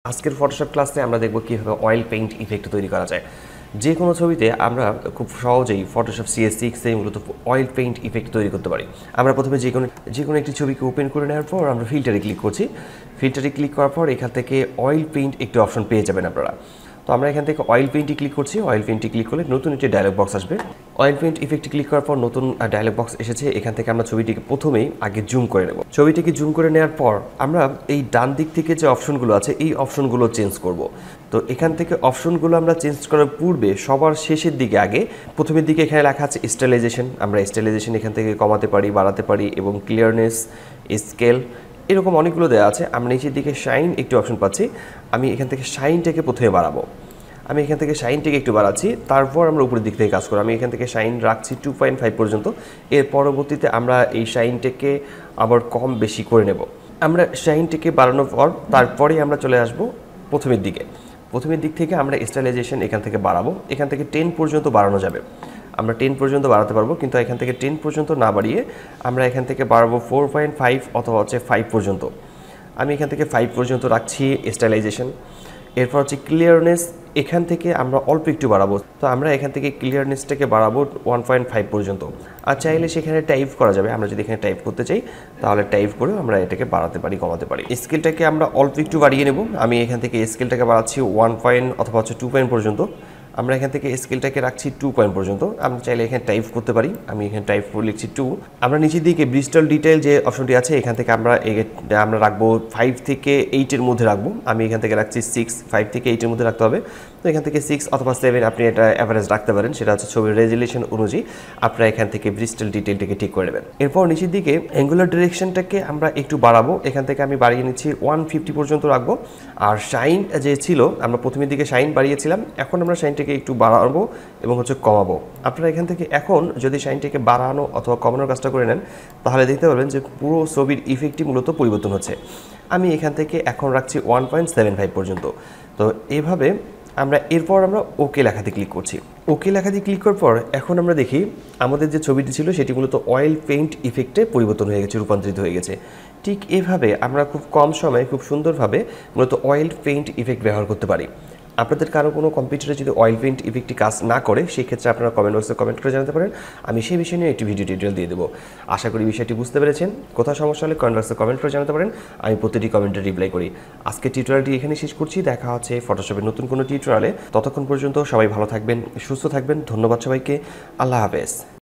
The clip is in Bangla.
আজকের ফটোশপ ক্লাসে আমরা দেখব কিভাবে অয়েল পেইন্ট ইফেক্ট তৈরি করা যায়। যে কোনো ছবিতে আমরা খুব সহজেই ফটোশপ CS6 এ মূলত অয়েল পেইন্ট ইফেক্ট তৈরি করতে পারি। আমরা প্রথমে যে কোনো একটি ছবিকে ওপেন করে নেওয়ার পর আমরা ফিল্টারে ক্লিক করছি। ফিল্টারে ক্লিক করার পর এখান থেকে অয়েল পেইন্ট একটি অপশন পেয়ে যাবেন আপনারা। তো আমরা এখান থেকে অয়েল পেইন্টে ক্লিক করছি। অয়েল পেইন্টে ক্লিক করলে নতুন একটি ডায়লগ বক্স আসবে। অয়েল পেইন্ট ইফেক্টে ক্লিক করার পর নতুন ডায়লগ বক্স এসেছে। এখান থেকে আমরা ছবিটিকে প্রথমেই আগে জুম করে নেব। ছবিটিকে জুম করে নেওয়ার পর আমরা এই ডান দিক থেকে যে অপশনগুলো আছে এই অপশনগুলো চেঞ্জ করব। তো এখান থেকে অপশনগুলো আমরা চেঞ্জ করার পূর্বে সবার শেষের দিকে আগে প্রথমের দিকে এখানে লেখা আছে স্টাইলাইজেশন। আমরা স্টাইলাইজেশন এখান থেকে কমাতে পারি, বাড়াতে পারি এবং ক্লিয়ারনেস, স্কেল এরকম অনেকগুলো দেওয়া আছে। আমরা নিচের দিকে শাইন একটি অপশন পাচ্ছি। আমি এখান থেকে শাইনটাকে প্রথমে বাড়াবো। আমি এখান থেকে শাইনটাকে একটু বাড়াচ্ছি, তারপর আমরা উপরের দিক থেকে কাজ করব। আমি এখান থেকে শাইন রাখছি 2.5 পর্যন্ত। এর পরবর্তীতে আমরা এই শাইনটাকে আবার কম বেশি করে নেব। আমরা শাইনটাকে বাড়ানোর পর তারপরেই আমরা চলে আসব প্রথমের দিকে। প্রথমের দিক থেকে আমরা স্টাইলাইজেশন এখান থেকে বাড়াবো। এখান থেকে 10 পর্যন্ত বাড়ানো যাবে। আমরা 10 পর্যন্ত বাড়াতে পারবো, কিন্তু এখান থেকে 10 পর্যন্ত না বাড়িয়ে আমরা এখান থেকে বাড়াবো 4.5 অথবা 5 পর্যন্ত। আমি এখান থেকে 5 পর্যন্ত রাখছি স্টাইলাইজেশন। এরপর হচ্ছে ক্লিয়ারনেস, এখান থেকে আমরা অল্প একটু বাড়াবো। তো আমরা এখান থেকে ক্লিয়ারনেসটাকে বাড়াবো 1.5 পর্যন্ত। আর চাইলে সেখানে টাইপ করা যাবে। আমরা যদি এখানে টাইপ করতে চাই তাহলে টাইপ করেও আমরা এটাকে বাড়াতে পারি, কমাতে পারি। স্কেলটাকে আমরা অল্প একটু বাড়িয়ে নেব। আমি এখান থেকে স্কেলটাকে বাড়াচ্ছি 1 পয়েন্ট অথবা 2 পয়েন্ট পর্যন্ত। আমরা এখান থেকে স্কেলটাকে রাখছি 2 পয়েন্ট পর্যন্ত। আমরা চাইলে এখানে টাইপ করতে পারি। আমি এখানে টাইপ করে লিখছি 2। আমরা নিচের দিকে ব্রিস্টল ডিটেইল যে অপশনটি আছে এখান থেকে আমরা রাখবো 5 থেকে 8 এর মধ্যে রাখবো। আমি এখান থেকে রাখছি 6। 5 থেকে 8 এর মধ্যে রাখতে হবে। তো এখান থেকে 6 অথবা 7 আপনি এটা অ্যাভারেজ রাখতে পারেন। সেটা হচ্ছে ছবির রেজুলেশন অনুযায়ী আপনারা এখান থেকে ব্রিস্টল ডিটেইলটাকে ঠিক করে নেবেন। এরপর নিচের দিকে অ্যাঙ্গুলার ডিরেকশনটাকে আমরা একটু বাড়াবো। এখান থেকে আমি বাড়িয়ে নিচ্ছি 150 পর্যন্ত রাখবো। আর শাইন যে ছিল, আমরা প্রথমের দিকে শাইন বাড়িয়েছিলাম, এখন আমরা শাইনটাকে একটু বাড়াবো এবং কমাবো। আপনারা এখান থেকে এখন যদি শাইনটাকে বাড়ানো অথবা কমানোর কাজটা করে নেন তাহলে দেখতে পারবেন যে পুরো ছবির ইফেক্টটি মূলত পরিবর্তন হচ্ছে। আমি এখান থেকে এখন রাখছি 1.75 পর্যন্ত। তো এভাবে এরপর আমরা ওকে লেখাতে ক্লিক করছি। ওকে লেখাতে ক্লিক করার পর এখন আমরা দেখি আমাদের যে ছবিটি ছিল সেটি মূলত অয়েল পেইন্ট ইফেক্টে পরিবর্তন হয়ে গেছে, রূপান্তরিত হয়ে গেছে। ঠিক এভাবে আমরা খুব কম সময়ে খুব সুন্দরভাবে মূলত অয়েল পেইন্ট ইফেক্ট ব্যবহার করতে পারি। আপনাদের কারো কোনো কম্পিউটারে যদি অয়েল পেইন্ট ইফেক্টটি কাজ না করে সেক্ষেত্রে আপনারা কমেন্ট বক্সে কমেন্ট করে জানাতে পারেন। আমি সেই বিষয় নিয়ে একটি ভিডিও টিউটোরিয়াল দিয়ে দেবো। আশা করি বিষয়টি বুঝতে পেরেছেন। কোথাও সমস্যা হলে কমেন্ট বক্সে কমেন্ট করে জানাতে পারেন। আমি প্রতিটি কমেন্টে রিপ্লাই করি। আজকে টিউটোরিয়ালটি এখানে শেষ করছি। দেখা হচ্ছে ফটোশপের নতুন কোনো টিউটোরিয়ালে। ততক্ষণ পর্যন্ত সবাই ভালো থাকবেন, সুস্থ থাকবেন। ধন্যবাদ সবাইকে। আল্লাহ হাফেজ।